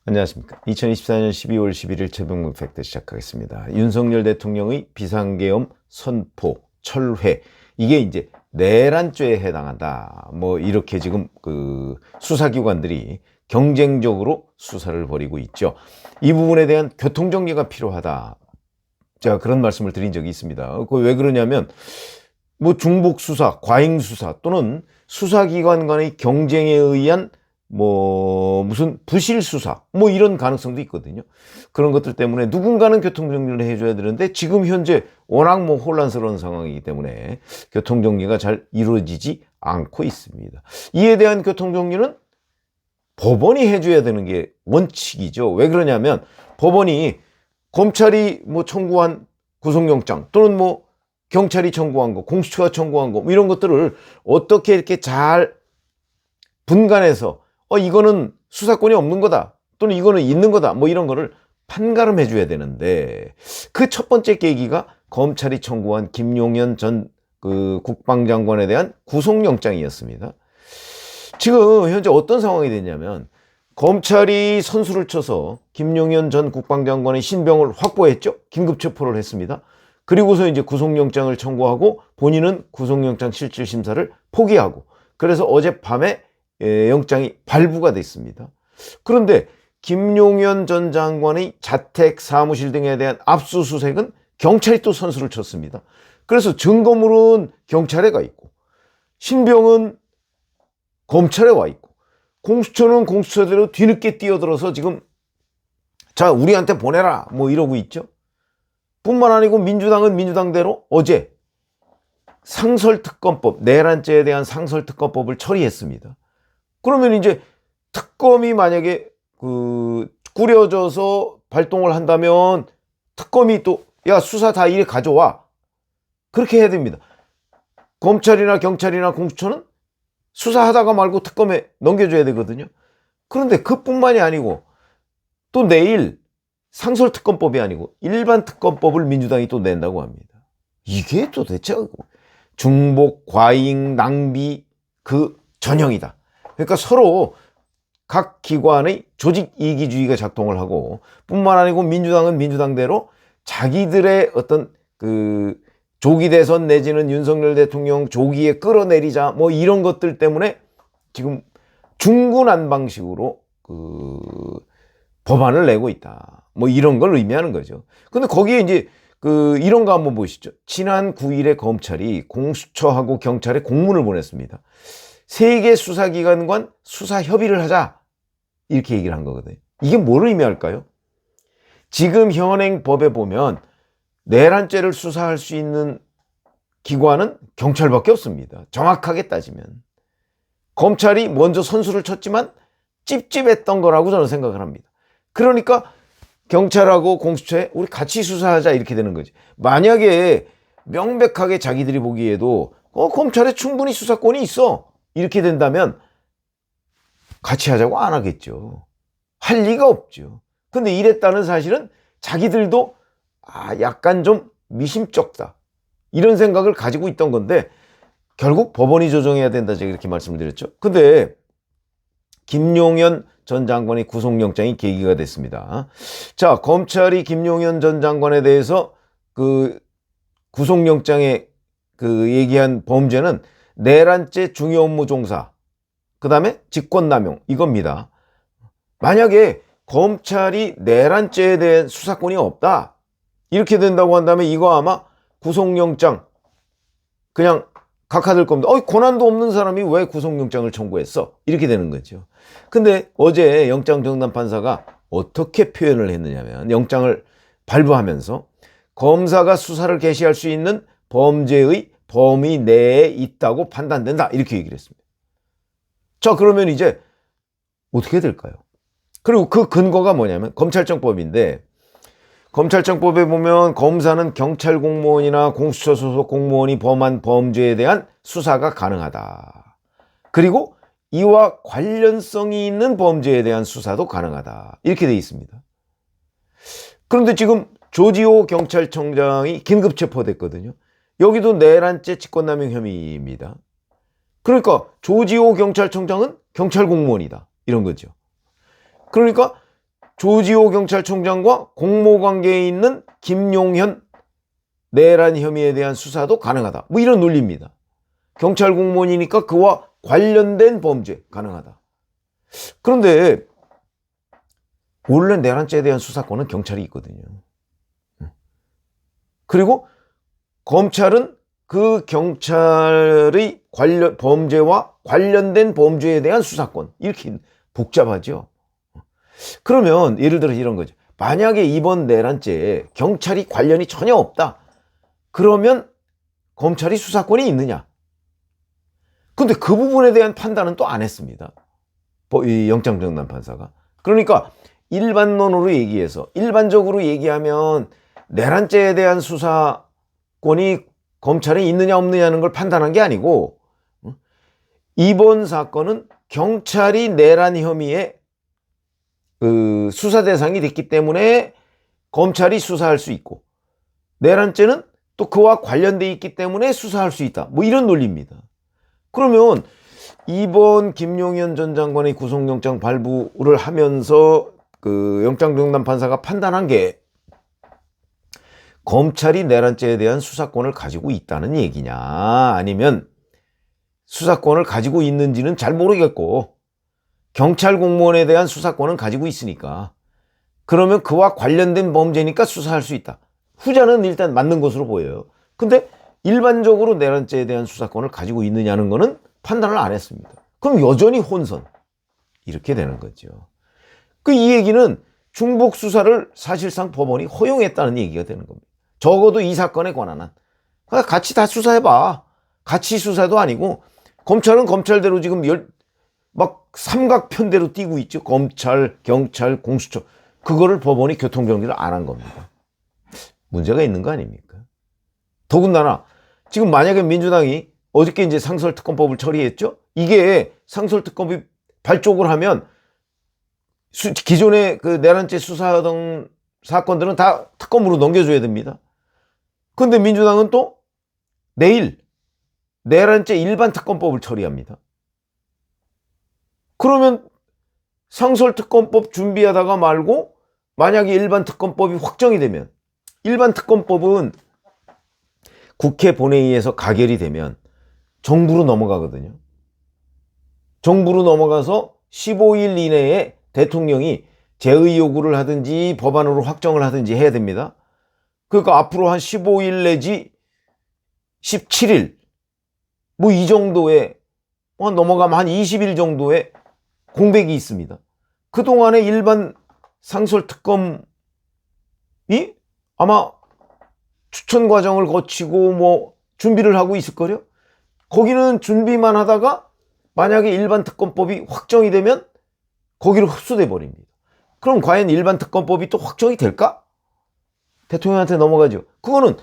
안녕하십니까. 2024년 12월 11일 최병문 팩트 시작하겠습니다. 윤석열 대통령의 비상계엄 선포, 철회, 이게 이제 내란죄에 해당한다. 뭐 이렇게 지금 수사기관들이 경쟁적으로 수사를 벌이고 있죠. 이 부분에 대한 교통정리가 필요하다. 제가 그런 말씀을 드린 적이 있습니다. 왜 그러냐면 뭐 중복수사, 과잉수사 또는 수사기관 간의 경쟁에 의한 무슨 부실수사 이런 가능성도 있거든요. 그런 것들 때문에 누군가는 교통정리를 해줘야 되는데 지금 현재 워낙 혼란스러운 상황이기 때문에 교통정리가 잘 이루어지지 않고 있습니다. 이에 대한 교통정리는 법원이 해줘야 되는 게 원칙이죠. 왜 그러냐면 법원이 검찰이 청구한 구속영장 또는 경찰이 청구한 거, 공수처가 청구한 거 이런 것들을 어떻게 이렇게 잘 분간해서 이거는 수사권이 없는 거다 또는 이거는 있는 거다 이런 거를 판가름해 줘야 되는데 그 첫 번째 계기가 검찰이 청구한 김용현 전 국방장관에 대한 구속영장이었습니다. 지금 현재 어떤 상황이 됐냐면 검찰이 선수를 쳐서 김용현 전 국방장관의 신병을 확보했죠. 긴급 체포를 했습니다. 그리고서 이제 구속영장을 청구하고 본인은 구속영장 실질심사를 포기하고 그래서 어젯밤에 영장이 발부가 됐습니다. 그런데 김용현 전 장관의 자택, 사무실 등에 대한 압수수색은 경찰이 또 선수를 쳤습니다. 그래서 증거물은 경찰에 가 있고 신병은 검찰에 와 있고 공수처는 공수처대로 뒤늦게 뛰어들어서 지금 자 우리한테 보내라 이러고 있죠. 뿐만 아니고 민주당은 민주당대로 어제 상설특검법, 내란죄에 대한 상설특검법을 처리했습니다. 그러면 이제 특검이 만약에 꾸려져서 발동을 한다면 특검이 또 야 수사 다 이래 가져와 그렇게 해야 됩니다. 검찰이나 경찰이나 공수처는 수사하다가 말고 특검에 넘겨줘야 되거든요. 그런데 그뿐만이 아니고 또 내일 상설특검법이 아니고 일반 특검법을 민주당이 또 낸다고 합니다. 이게 도대체 중복, 과잉, 낭비 그 전형이다. 그러니까 서로 각 기관의 조직이기주의가 작동을 하고 뿐만 아니고 민주당은 민주당대로 자기들의 어떤 조기 대선 내지는 윤석열 대통령 조기에 끌어내리자 이런 것들 때문에 지금 중구난방식으로 법안을 내고 있다. 이런 걸 의미하는 거죠. 근데 거기에 이제 이런 거 한번 보시죠. 지난 9일에 검찰이 공수처하고 경찰에 공문을 보냈습니다. 세 개 수사기관 간 수사 협의를 하자 이렇게 얘기를 한 거거든요. 이게 뭘 의미할까요? 지금 현행 법에 보면 내란죄를 수사할 수 있는 기관은 경찰밖에 없습니다. 정확하게 따지면 검찰이 먼저 선수를 쳤지만 찝찝했던 거라고 저는 생각을 합니다. 그러니까 경찰하고 공수처에 우리 같이 수사하자 이렇게 되는 거지. 만약에 명백하게 자기들이 보기에도 검찰에 충분히 수사권이 있어 이렇게 된다면 같이 하자고 안 하겠죠. 할 리가 없죠. 근데 이랬다는 사실은 자기들도 약간 좀 미심쩍다 이런 생각을 가지고 있던 건데 결국 법원이 조정해야 된다 제가 이렇게 말씀을 드렸죠. 근데 김용현 전 장관의 구속영장이 계기가 됐습니다. 자, 검찰이 김용현 전 장관에 대해서 구속영장에 얘기한 범죄는 내란죄 중요 업무 종사, 그 다음에 직권남용 이겁니다. 만약에 검찰이 내란죄에 대한 수사권이 없다 이렇게 된다고 한다면 이거 아마 구속영장 그냥 각하될 겁니다. 권한도 없는 사람이 왜 구속영장을 청구했어? 이렇게 되는 거죠. 근데 어제 영장정답판사가 어떻게 표현을 했느냐면 영장을 발부하면서 검사가 수사를 개시할 수 있는 범죄의 범위 내에 있다고 판단된다 이렇게 얘기를 했습니다. 자, 그러면 이제 어떻게 될까요? 그리고 그 근거가 뭐냐면 검찰청법인데 검찰청법에 보면 검사는 경찰 공무원이나 공수처 소속 공무원이 범한 범죄에 대한 수사가 가능하다. 그리고 이와 관련성이 있는 범죄에 대한 수사도 가능하다. 이렇게 돼 있습니다. 그런데 지금 조지호 경찰청장이 긴급 체포됐거든요. 여기도 내란죄 직권남용 혐의입니다. 그러니까 조지호 경찰청장은 경찰 공무원이다. 이런 거죠. 그러니까 조지호 경찰청장과 공모관계에 있는 김용현 내란 혐의에 대한 수사도 가능하다. 뭐 이런 논리입니다. 경찰 공무원이니까 그와 관련된 범죄 가능하다. 그런데 원래 내란죄에 대한 수사권은 경찰이 있거든요. 그리고 검찰은 그 경찰의 범죄와 관련된 범죄에 대한 수사권. 이렇게 복잡하죠. 그러면 예를 들어 이런 거죠. 만약에 이번 내란죄에 경찰이 관련이 전혀 없다. 그러면 검찰이 수사권이 있느냐? 근데 그 부분에 대한 판단은 또 안 했습니다. 이 영장정남 판사가. 그러니까 일반적으로 얘기하면 내란죄에 대한 수사권이 검찰에 있느냐 없느냐는 걸 판단한 게 아니고, 이번 사건은 경찰이 내란 혐의에 수사 대상이 됐기 때문에 검찰이 수사할 수 있고, 내란죄는 또 그와 관련돼 있기 때문에 수사할 수 있다. 뭐 이런 논리입니다. 그러면 이번 김용현 전 장관의 구속영장 발부를 하면서 그 영장정남 판사가 판단한 게 검찰이 내란죄에 대한 수사권을 가지고 있다는 얘기냐, 아니면 수사권을 가지고 있는지는 잘 모르겠고 경찰 공무원에 대한 수사권은 가지고 있으니까 그러면 그와 관련된 범죄니까 수사할 수 있다. 후자는 일단 맞는 것으로 보여요. 근데 일반적으로 내란죄에 대한 수사권을 가지고 있느냐는 거는 판단을 안 했습니다. 그럼 여전히 혼선. 이렇게 되는 거죠. 이 얘기는 중복 수사를 사실상 법원이 허용했다는 얘기가 되는 겁니다. 적어도 이 사건에 관한한. 같이 다 수사해봐. 같이 수사도 아니고 검찰은 검찰대로 지금 막 삼각편대로 뛰고 있죠. 검찰, 경찰, 공수처. 그거를 법원이 교통정리를 안 한 겁니다. 문제가 있는 거 아닙니까? 더군다나 지금 만약에 민주당이 어저께 이제 상설특검법을 처리했죠. 이게 상설특검이 발족을 하면 기존의 그 내란죄 수사하던 사건들은 다 특검으로 넘겨줘야 됩니다. 근데 민주당은 또 내일 내란죄 일반특검법을 처리합니다. 그러면 상설특검법 준비하다가 말고 만약에 일반특검법이 확정이 되면, 일반특검법은 국회 본회의에서 가결이 되면 정부로 넘어가거든요. 정부로 넘어가서 15일 이내에 대통령이 제의 요구를 하든지 법안으로 확정을 하든지 해야 됩니다. 그러니까 앞으로 한 15일 내지 17일 뭐 이 정도에 넘어가면 한 20일 정도의 공백이 있습니다. 그동안에 일반 상설특검이 아마 추천 과정을 거치고 뭐 준비를 하고 있을걸요? 거기는 준비만 하다가 만약에 일반특검법이 확정이 되면 거기로 흡수돼 버립니다. 그럼 과연 일반특검법이 또 확정이 될까? 대통령한테 넘어가죠. 그거는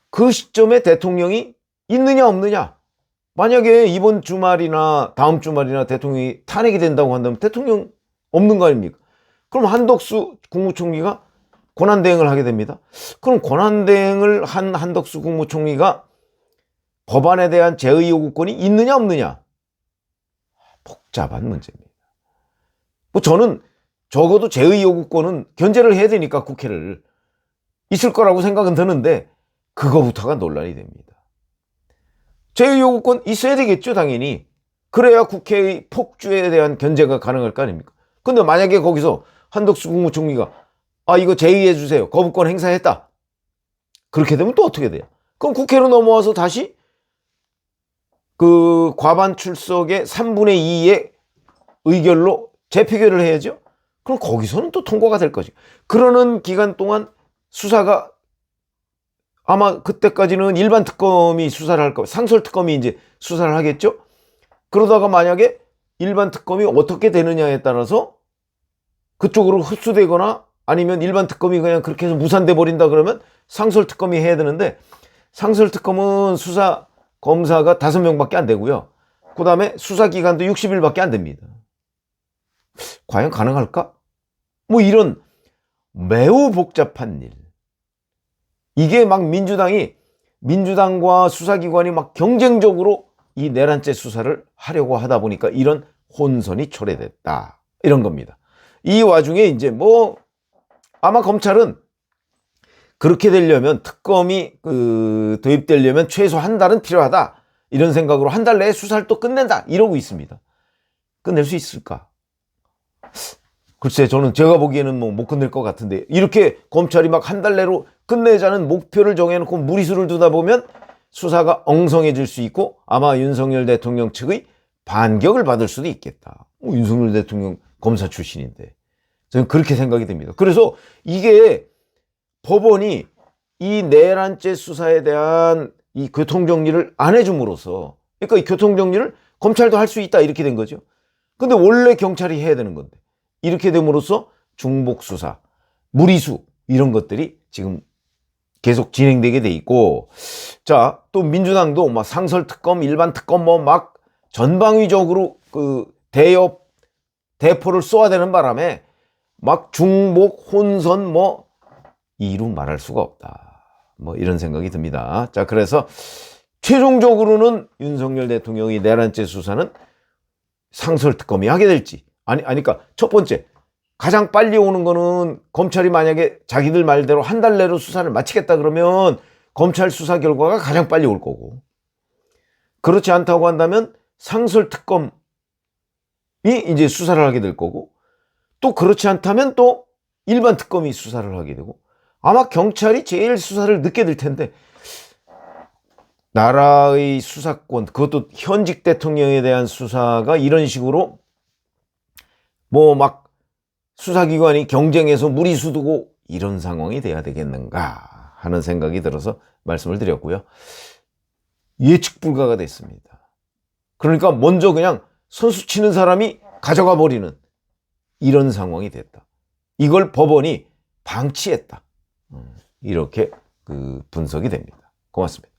그 시점에 대통령이 있느냐 없느냐. 만약에 이번 주말이나 다음 주말이나 대통령이 탄핵이 된다고 한다면 대통령 없는 거 아닙니까? 그럼 한덕수 국무총리가 권한대행을 하게 됩니다. 그럼 권한대행을 한 한덕수 국무총리가 법안에 대한 제의 요구권이 있느냐 없느냐. 복잡한 문제입니다. 뭐 저는 적어도 제의 요구권은 견제를 해야 되니까 국회를 있을 거라고 생각은 드는데 그거부터가 논란이 됩니다. 제의 요구권 있어야 되겠죠, 당연히. 그래야 국회의 폭주에 대한 견제가 가능할 거 아닙니까? 근데 만약에 거기서 한덕수 국무총리가 이거 제의해 주세요. 거부권 행사했다. 그렇게 되면 또 어떻게 돼요? 그럼 국회로 넘어와서 다시 그 과반 출석의 3분의 2의 의결로 재표결을 해야죠. 그럼 거기서는 또 통과가 될 거죠. 그러는 기간 동안 수사가 아마 그때까지는 일반 특검이 수사를 할 거고 상설 특검이 이제 수사를 하겠죠. 그러다가 만약에 일반 특검이 어떻게 되느냐에 따라서 그쪽으로 흡수되거나 아니면 일반 특검이 그냥 그렇게 해서 무산돼 버린다 그러면 상설 특검이 해야 되는데, 상설 특검은 수사 검사가 5명밖에 안 되고요. 그 다음에 수사 기간도 60일밖에 안 됩니다. 과연 가능할까? 뭐 이런 매우 복잡한 일. 이게 막 민주당과 수사기관이 막 경쟁적으로 이 내란죄 수사를 하려고 하다 보니까 이런 혼선이 초래됐다. 이런 겁니다. 이 와중에 이제 뭐 아마 검찰은 그렇게 되려면 특검이 도입되려면 최소 한 달은 필요하다. 이런 생각으로 한 달 내에 수사를 또 끝낸다. 이러고 있습니다. 끝낼 수 있을까? 글쎄, 저는 제가 보기에는 뭐 못 끝낼 것 같은데, 이렇게 검찰이 막 한 달 내로 끝내자는 목표를 정해놓고 무리수를 두다 보면 수사가 엉성해질 수 있고 아마 윤석열 대통령 측의 반격을 받을 수도 있겠다. 윤석열 대통령 검사 출신인데 저는 그렇게 생각이 듭니다. 그래서 이게 법원이 이 내란죄 수사에 대한 이 교통정리를 안 해줌으로써, 그러니까 이 교통정리를 검찰도 할 수 있다 이렇게 된 거죠. 근데 원래 경찰이 해야 되는 건데 이렇게 됨으로써 중복수사, 무리수 이런 것들이 지금 계속 진행되게 돼 있고, 자, 또 민주당도 막 상설특검, 일반특검 뭐 막 전방위적으로 대포를 쏘아대는 바람에 막 중복, 혼선 뭐 이루 말할 수가 없다. 뭐 이런 생각이 듭니다. 자, 그래서 최종적으로는 윤석열 대통령의 내란죄 수사는 상설특검이 하게 될지, 그러니까 첫 번째, 가장 빨리 오는 거는 검찰이 만약에 자기들 말대로 한 달 내로 수사를 마치겠다 그러면 검찰 수사 결과가 가장 빨리 올 거고, 그렇지 않다고 한다면 상설특검이 이제 수사를 하게 될 거고, 또 그렇지 않다면 또 일반 특검이 수사를 하게 되고, 아마 경찰이 제일 수사를 늦게 될 텐데, 나라의 수사권, 그것도 현직 대통령에 대한 수사가 이런 식으로 뭐 막 수사기관이 경쟁해서 무리수 두고 이런 상황이 돼야 되겠는가 하는 생각이 들어서 말씀을 드렸고요. 예측 불가가 됐습니다. 그러니까 먼저 그냥 선수 치는 사람이 가져가 버리는 이런 상황이 됐다. 이걸 법원이 방치했다. 이렇게 분석이 됩니다. 고맙습니다.